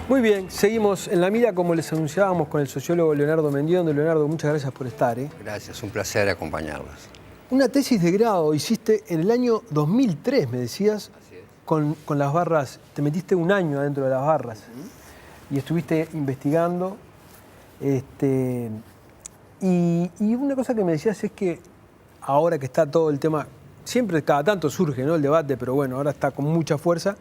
Muy bien, seguimos en la mira como les anunciábamos con el sociólogo Leonardo Mendiondo. Leonardo, muchas gracias por estar. Gracias, un placer acompañarlos. Una tesis de grado hiciste en el año 2003, me decías, Así es. con las barras. Te metiste un año adentro de las barras y estuviste investigando. Y una cosa que me decías es que ahora que está todo el tema, siempre cada tanto surge, ¿no?, el debate, pero bueno, ahora está con mucha fuerza,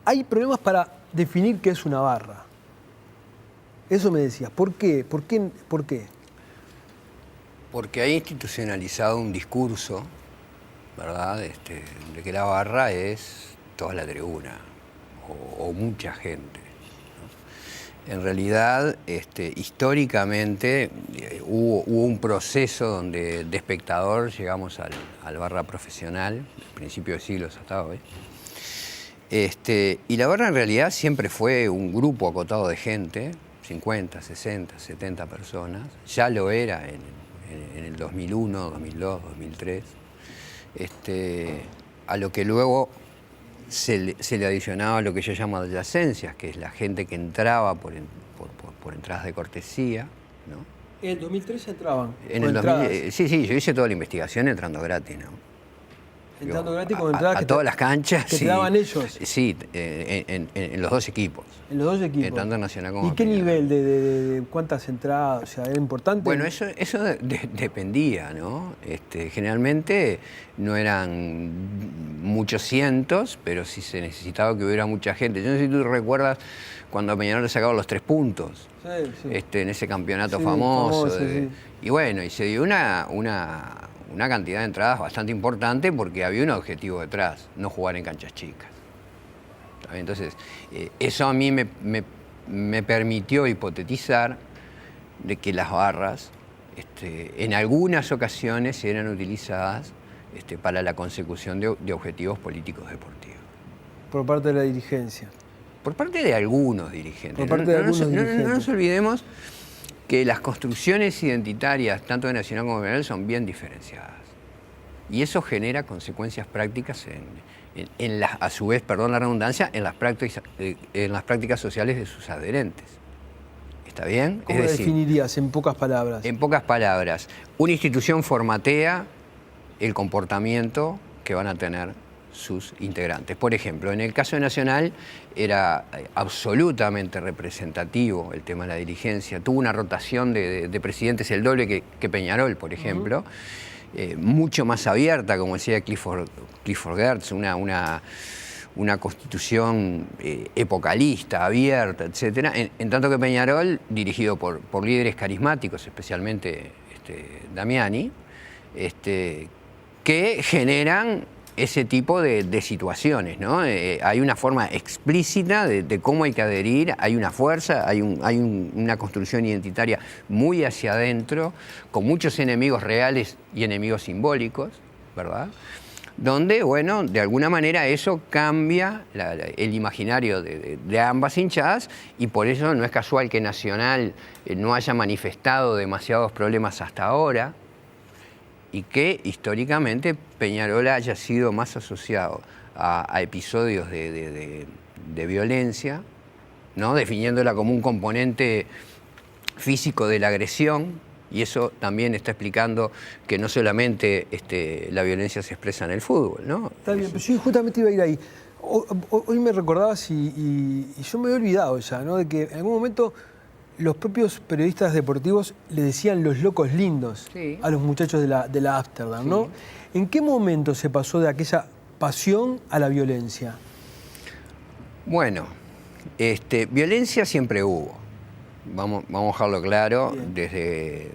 hay problemas para definir qué es una barra. Eso me decías. ¿Por qué? ¿Por qué? ¿Por qué? Porque hay institucionalizado un discurso, ¿verdad?, de que la barra es toda la tribuna o mucha gente, ¿no? En realidad, históricamente hubo un proceso donde de espectador llegamos al barra profesional, principio de siglos hasta hoy. Y la barra en realidad siempre fue un grupo acotado de gente, 50, 60, 70 personas. Ya lo era en el 2001, 2002, 2003. A lo que luego se le adicionaba lo que yo llamo adyacencias, que es la gente que entraba por entradas de cortesía, ¿no? En el 2003 entraban. En el 2000, sí, yo hice toda la investigación entrando gratis, ¿no? Entrando gratis con entradas a todas las canchas. Que te daban ellos. Sí, en los dos equipos. En los dos equipos. Tanto Nacional como ¿Y qué nivel de cuántas entradas? O sea, ¿era importante? Bueno, eso dependía, ¿no? Generalmente no eran muchos cientos, pero sí se necesitaba que hubiera mucha gente. Yo no sé si tú recuerdas cuando a Peñarol le sacaban los 3 puntos. Sí. En ese campeonato Sí, famoso. sí. Y bueno, y se dio una cantidad de entradas bastante importante porque había un objetivo detrás, no jugar en canchas chicas. Entonces, eso a mí me permitió hipotetizar de que las barras en algunas ocasiones eran utilizadas para la consecución de objetivos políticos deportivos. Por parte de la dirigencia. Por parte de algunos dirigentes. Por parte de algunos dirigentes. No nos olvidemos que las construcciones identitarias, tanto de Nacional como de Peñarol, son bien diferenciadas. Y eso genera consecuencias prácticas a su vez, perdón la redundancia, en las prácticas sociales de sus adherentes. ¿Está bien? ¿Cómo lo definirías en pocas palabras? En pocas palabras, una institución formatea el comportamiento que van a tener sus integrantes. Por ejemplo, en el caso de Nacional era absolutamente representativo el tema de la dirigencia. Tuvo una rotación de presidentes el doble que Peñarol, por ejemplo. Mucho más abierta, como decía Clifford Geertz, una constitución epocalista, abierta, etc. En tanto que Peñarol, dirigido por líderes carismáticos, especialmente Damiani, que generan ese tipo de situaciones, ¿no? Hay una forma explícita de cómo hay que adherir, hay una fuerza, hay una construcción identitaria muy hacia adentro, con muchos enemigos reales y enemigos simbólicos, ¿verdad? Donde, bueno, de alguna manera eso cambia el imaginario de ambas hinchadas, y por eso no es casual que Nacional no haya manifestado demasiados problemas hasta ahora, y que históricamente Peñarol haya sido más asociado a episodios de violencia, ¿no?, definiéndola como un componente físico de la agresión, y eso también está explicando que no solamente la violencia se expresa en el fútbol, ¿no? Está bien, pero yo justamente iba a ir ahí. Hoy me recordabas y yo me había olvidado ya, ¿no?, de que en algún momento los propios periodistas deportivos le decían los locos lindos, sí, a los muchachos de la Ámsterdam, ¿no? Sí. ¿En qué momento se pasó de aquella pasión a la violencia? Bueno, violencia siempre hubo. Vamos a dejarlo claro, desde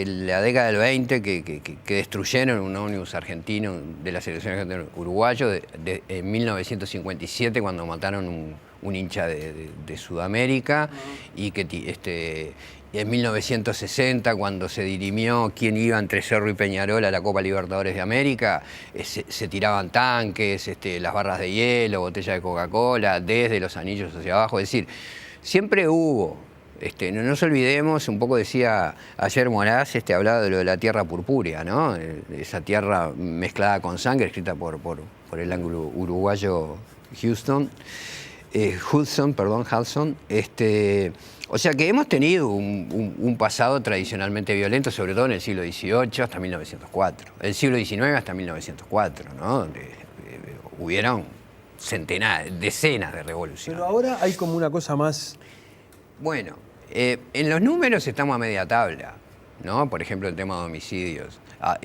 la década del 20 que destruyeron un ómnibus argentino de la selección argentina uruguayo, en 1957 cuando mataron un hincha de Sudamérica, y que en 1960 cuando se dirimió quién iba entre Cerro y Peñarol a la Copa Libertadores de América, se tiraban tanques, las barras de hielo, botellas de Coca-Cola, desde los anillos hacia abajo, es decir, siempre hubo. No nos olvidemos, un poco decía ayer Moraz, hablaba de lo de la tierra purpúrea, ¿no? Esa tierra mezclada con sangre, escrita por el ángulo uruguayo Houston. Hudson, o sea que hemos tenido un pasado tradicionalmente violento, sobre todo en el siglo XVIII hasta 1904, el siglo XIX hasta 1904, ¿no? Donde hubieron decenas de revoluciones. Pero ahora hay como una cosa más... Bueno, en los números estamos a media tabla, ¿no? Por ejemplo, el tema de homicidios.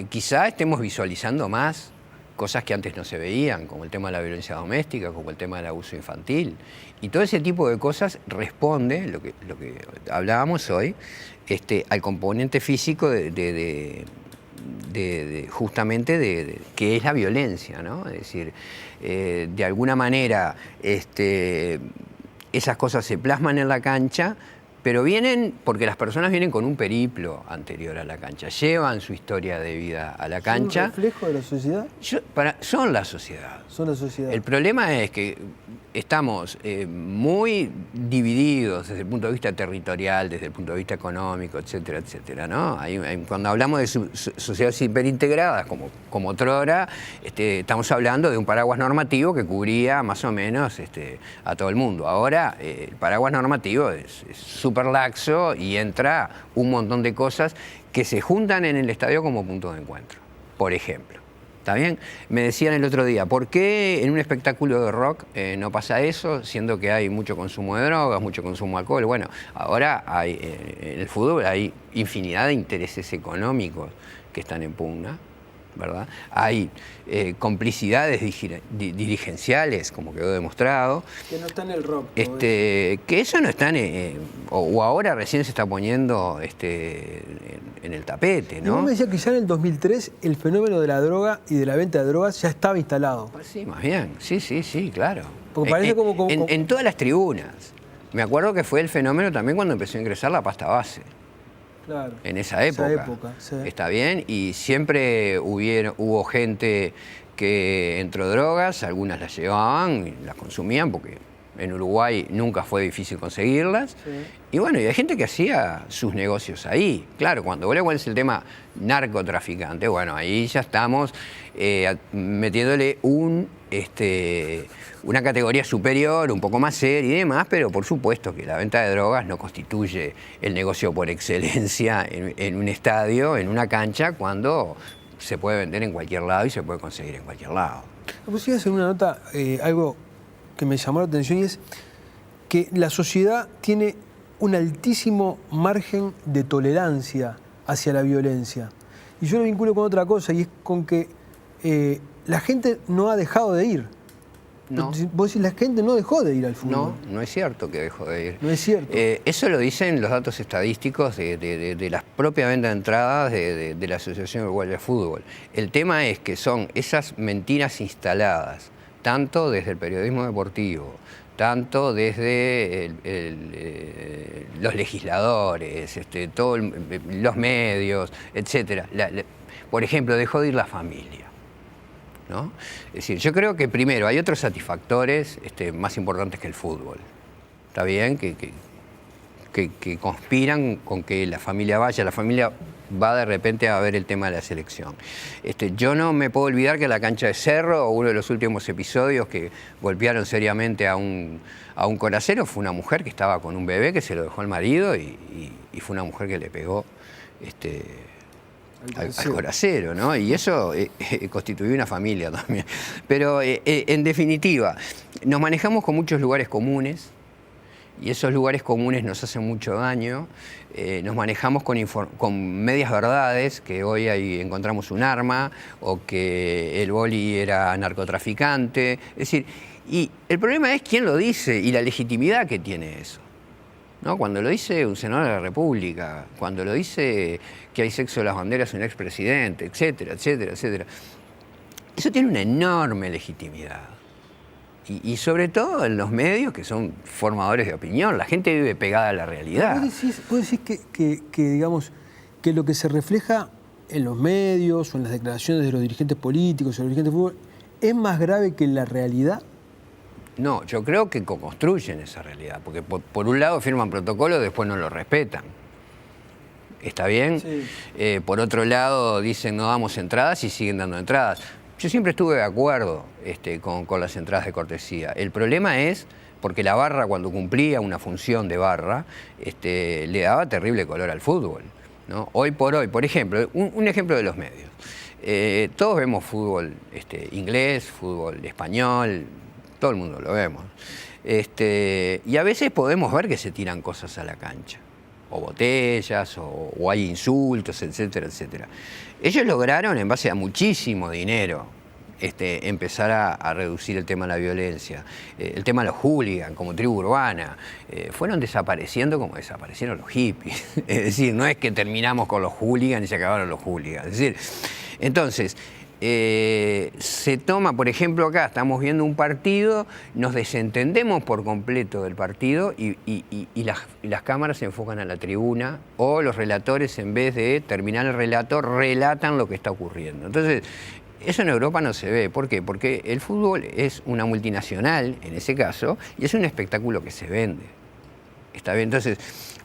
Quizá estemos visualizando más cosas que antes no se veían, como el tema de la violencia doméstica, como el tema del abuso infantil. Y todo ese tipo de cosas responde, lo que hablábamos hoy, al componente físico justamente de qué es la violencia, ¿no? Es decir, de alguna manera esas cosas se plasman en la cancha, pero vienen porque las personas vienen con un periplo anterior a la cancha, llevan su historia de vida a la cancha. ¿Es un reflejo de la sociedad? Son la sociedad. Son la sociedad. El problema es que estamos muy divididos desde el punto de vista territorial, desde el punto de vista económico, etcétera, etcétera, ¿no? Cuando hablamos de sociedades hiperintegradas, como otrora, estamos hablando de un paraguas normativo que cubría más o menos a todo el mundo. Ahora el paraguas normativo es súper laxo y entra un montón de cosas que se juntan en el estadio como punto de encuentro, por ejemplo. ¿Está bien? Me decían el otro día, ¿por qué en un espectáculo de rock no pasa eso, siendo que hay mucho consumo de drogas, mucho consumo de alcohol? Bueno, ahora en el fútbol hay infinidad de intereses económicos que están en pugna, ¿verdad? Hay complicidades dirigenciales, como quedó demostrado. Que no está en el rock. Que eso no está o ahora recién se está poniendo en el tapete, ¿no? Y vos me decías que ya en el 2003 el fenómeno de la droga y de la venta de drogas ya estaba instalado. Pues sí, más bien. Sí, claro. Porque parece en todas las tribunas. Me acuerdo que fue el fenómeno también cuando empezó a ingresar la pasta base. Claro, en esa época. Sí. ¿Está bien? Y siempre hubo gente que entró drogas, algunas las llevaban y las consumían porque en Uruguay nunca fue difícil conseguirlas. Sí. Y bueno, y hay gente que hacía sus negocios ahí. Claro, cuando vos le pones el tema narcotraficante, bueno, ahí ya estamos metiéndole una categoría superior, un poco más seria y demás, pero por supuesto que la venta de drogas no constituye el negocio por excelencia en un estadio, en una cancha, cuando se puede vender en cualquier lado y se puede conseguir en cualquier lado. Vos ibas en una nota, algo que me llamó la atención, y es que la sociedad tiene un altísimo margen de tolerancia hacia la violencia. Y yo lo vinculo con otra cosa, y es con que la gente no ha dejado de ir. No. Vos decís, la gente no dejó de ir al fútbol. No es cierto que dejó de ir. No es cierto. Eso lo dicen los datos estadísticos de la propia venta de entradas de la Asociación Uruguaya de Fútbol. El tema es que son esas mentiras instaladas, tanto desde el periodismo deportivo, tanto desde los legisladores, todos los medios, etcétera. Por ejemplo, dejó de ir la familia, ¿no? Es decir, yo creo que primero hay otros satisfactores más importantes que el fútbol. ¿Está bien? Que conspiran con que la familia vaya, la familia va de repente a ver el tema de la selección. Yo no me puedo olvidar que en la cancha de Cerro, uno de los últimos episodios que golpearon seriamente a un coracero, fue una mujer que estaba con un bebé que se lo dejó al marido y fue una mujer que le pegó al coracero, ¿no? Y eso constituyó una familia también. Pero en definitiva, nos manejamos con muchos lugares comunes, y esos lugares comunes nos hacen mucho daño. Nos manejamos con medias verdades, que hoy encontramos un arma, o que el boli era narcotraficante. Es decir, y el problema es quién lo dice y la legitimidad que tiene eso, ¿no? Cuando lo dice un senador de la República, cuando lo dice que hay sexo de las banderas un expresidente, etcétera, etcétera, etcétera. Eso tiene una enorme legitimidad. Y sobre todo en los medios, que son formadores de opinión. La gente vive pegada a la realidad. ¿Vos decís que, digamos, que lo que se refleja en los medios o en las declaraciones de los dirigentes políticos o los dirigentes de fútbol es más grave que la realidad? No, yo creo que co-construyen esa realidad, porque por un lado firman protocolos, después no lo respetan. ¿Está bien? Sí. Por otro lado dicen no damos entradas y siguen dando entradas. Yo siempre estuve de acuerdo con las entradas de cortesía. El problema es porque la barra, cuando cumplía una función de barra, le daba terrible color al fútbol, ¿no? Hoy por hoy, por ejemplo, un ejemplo de los medios. Todos vemos fútbol inglés, fútbol español, todo el mundo lo vemos. Y a veces podemos ver que se tiran cosas a la cancha, o botellas, o hay insultos, etcétera, etcétera. Ellos lograron, en base a muchísimo dinero, empezar a reducir el tema de la violencia, el tema de los hooligans como tribu urbana, fueron desapareciendo como desaparecieron los hippies. Es decir, no es que terminamos con los hooligans y se acabaron los hooligans. Es decir, entonces, se toma, por ejemplo, acá estamos viendo un partido, nos desentendemos por completo del partido y las cámaras se enfocan a la tribuna, o los relatores, en vez de terminar el relato, relatan lo que está ocurriendo. Entonces, eso en Europa no se ve. ¿Por qué? Porque el fútbol es una multinacional, en ese caso, y es un espectáculo que se vende. ¿Está bien? Entonces,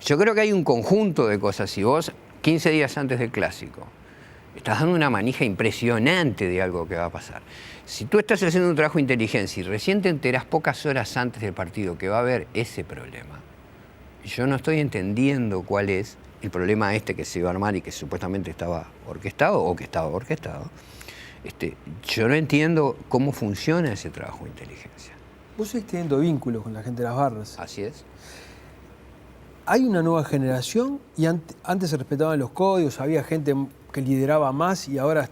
yo creo que hay un conjunto de cosas. Si vos, 15 días antes del Clásico, estás dando una manija impresionante de algo que va a pasar. Si tú estás haciendo un trabajo de inteligencia y recién te enterás pocas horas antes del partido que va a haber ese problema, yo no estoy entendiendo cuál es el problema que se iba a armar y que supuestamente estaba orquestado o que estaba orquestado. Yo no entiendo cómo funciona ese trabajo de inteligencia. Vos seguís teniendo vínculos con la gente de las barras. Así es. Hay una nueva generación y antes se respetaban los códigos, había gente que lideraba más y ahora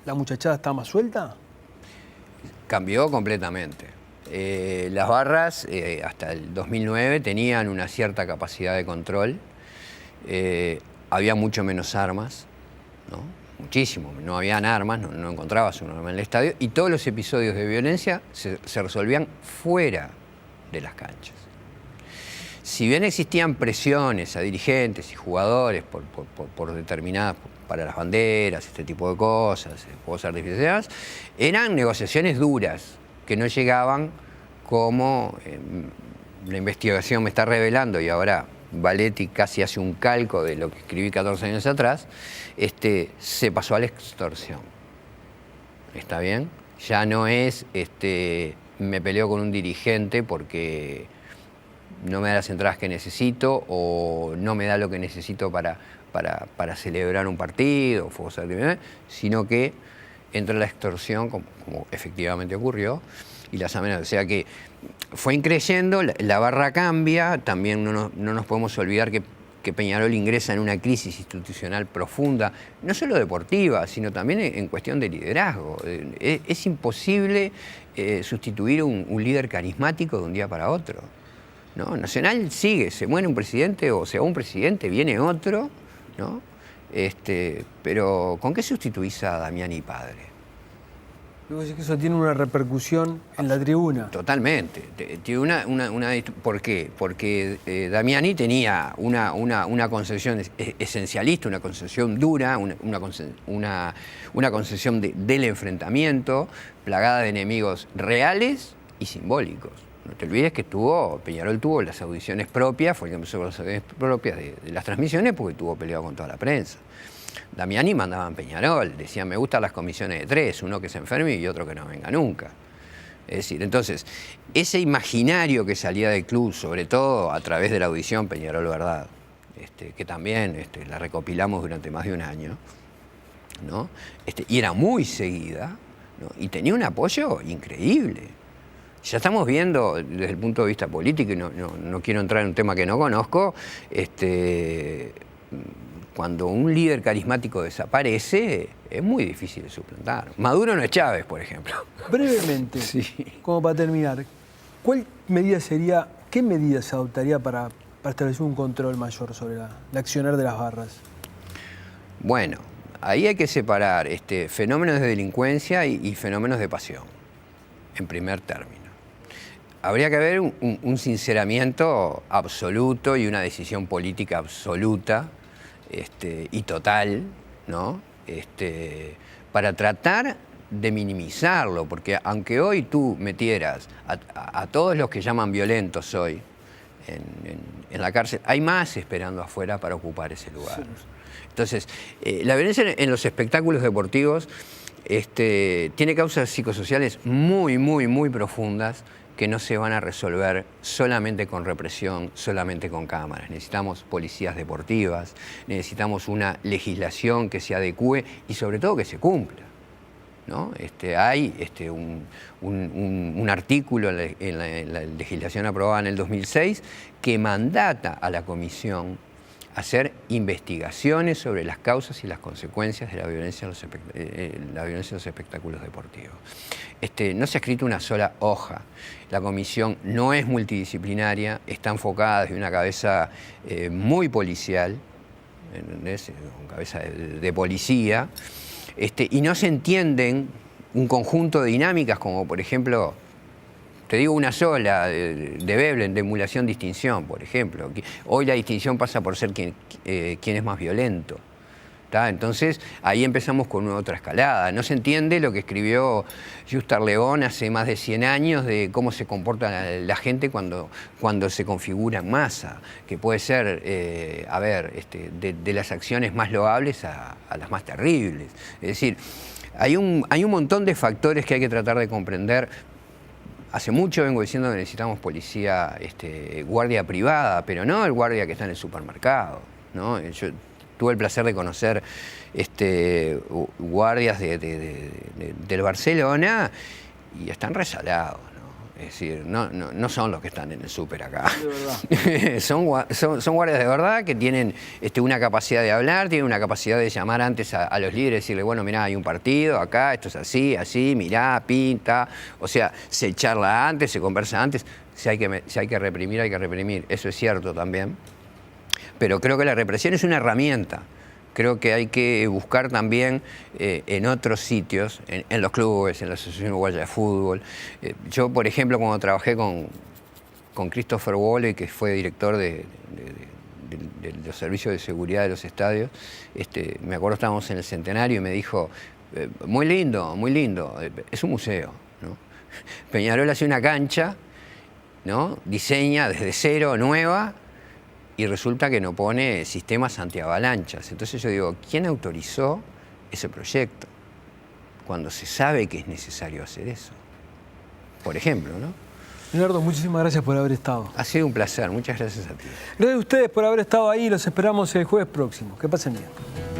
la muchachada está más suelta. Cambió completamente. Las barras hasta el 2009 tenían una cierta capacidad de control, había mucho menos armas, ¿no? Muchísimo, no habían armas, no encontrabas un arma en el estadio, y todos los episodios de violencia se resolvían fuera de las canchas. Si bien existían presiones a dirigentes y jugadores por determinadas, para las banderas, este tipo de cosas, fuegos artificiales, eran negociaciones duras que no llegaban como la investigación me está revelando, y ahora Valetti casi hace un calco de lo que escribí 14 años atrás, se pasó a la extorsión. ¿Está bien? Ya no es me peleo con un dirigente porque no me da las entradas que necesito o no me da lo que necesito para celebrar un partido, sino que entra la extorsión, como efectivamente ocurrió, y las amenazas. O sea que fue increyendo, la barra cambia, también no nos podemos olvidar que Peñarol ingresa en una crisis institucional profunda, no solo deportiva, sino también en cuestión de liderazgo. Es imposible sustituir un líder carismático de un día para otro, ¿no? Nacional sigue, se muere un presidente o se va un presidente, viene otro, ¿no? Pero ¿con qué sustituís a Damiani padre? Luego decís que eso tiene una repercusión en la tribuna. Totalmente. Tiene ¿por qué? Porque Damiani tenía una concepción esencialista, una concepción dura, una concepción del enfrentamiento, plagada de enemigos reales y simbólicos. No te olvides que Peñarol tuvo las audiciones propias, fue el que empezó con las audiciones propias de las transmisiones, porque estuvo peleado con toda la prensa. Damiani mandaba en Peñarol, decía, me gustan las comisiones de 3, uno que se enferme y otro que no venga nunca. Es decir, entonces, ese imaginario que salía del club, sobre todo a través de la audición Peñarol Verdad, que también la recopilamos durante más de un año, ¿no? Y era muy seguida, ¿no? Y tenía un apoyo increíble. Ya estamos viendo desde el punto de vista político, y no quiero entrar en un tema que no conozco, cuando un líder carismático desaparece, es muy difícil de suplantar. Maduro no es Chávez, por ejemplo. Brevemente, sí, como para terminar, ¿qué medida se adoptaría para establecer un control mayor sobre la accionar de las barras? Bueno, ahí hay que separar fenómenos de delincuencia y fenómenos de pasión, en primer término. Habría que haber un sinceramiento absoluto y una decisión política absoluta y total, ¿no? Para tratar de minimizarlo, porque aunque hoy tú metieras a todos los que llaman violentos hoy en la cárcel, hay más esperando afuera para ocupar ese lugar. Sí. Entonces, la violencia en los espectáculos deportivos tiene causas psicosociales muy, muy, muy profundas que no se van a resolver solamente con represión, solamente con cámaras. Necesitamos policías deportivas, necesitamos una legislación que se adecue y sobre todo que se cumpla, ¿no? Hay un artículo en la legislación aprobada en el 2006 que mandata a la Comisión hacer investigaciones sobre las causas y las consecuencias de la violencia en los espectáculos deportivos. No se ha escrito una sola hoja. La comisión no es multidisciplinaria, está enfocada desde una cabeza muy policial, ¿entendés? Con cabeza de policía, y no se entienden un conjunto de dinámicas como, por ejemplo, te digo una sola, de Veblen, de emulación-distinción, por ejemplo. Hoy la distinción pasa por ser quién es más violento. ¿Tá? Entonces, ahí empezamos con una otra escalada. No se entiende lo que escribió Yusta León hace más de 100 años de cómo se comporta la gente cuando se configura en masa, que puede ser, de las acciones más loables a las más terribles. Es decir, hay un montón de factores que hay que tratar de comprender. Hace mucho vengo diciendo que necesitamos policía, guardia privada, pero no el guardia que está en el supermercado, ¿no? Yo tuve el placer de conocer guardias del Barcelona y están resalados, ¿no? Es decir, no son los que están en el súper acá. son guardias de verdad que tienen una capacidad de hablar, tienen una capacidad de llamar antes a los líderes y decirle, bueno, mirá, hay un partido acá, esto es así, mirá, pinta. O sea, se charla antes, se conversa antes. Si hay que reprimir, hay que reprimir. Eso es cierto también. Pero creo que la represión es una herramienta. Creo que hay que buscar también en otros sitios, en los clubes, en la Asociación Uruguaya de Fútbol. Yo, por ejemplo, cuando trabajé con Christopher Wole, que fue director de los servicios de seguridad de los estadios, me acuerdo estábamos en el Centenario y me dijo, muy lindo, es un museo, ¿no? Peñarol hace una cancha, ¿no? Diseña desde cero, nueva, y resulta que no pone sistemas antiavalanchas. Entonces yo digo, ¿quién autorizó ese proyecto? Cuando se sabe que es necesario hacer eso. Por ejemplo, ¿no? Leonardo, muchísimas gracias por haber estado. Ha sido un placer, muchas gracias a ti. Gracias a ustedes por haber estado ahí, los esperamos el jueves próximo. Que pasen bien.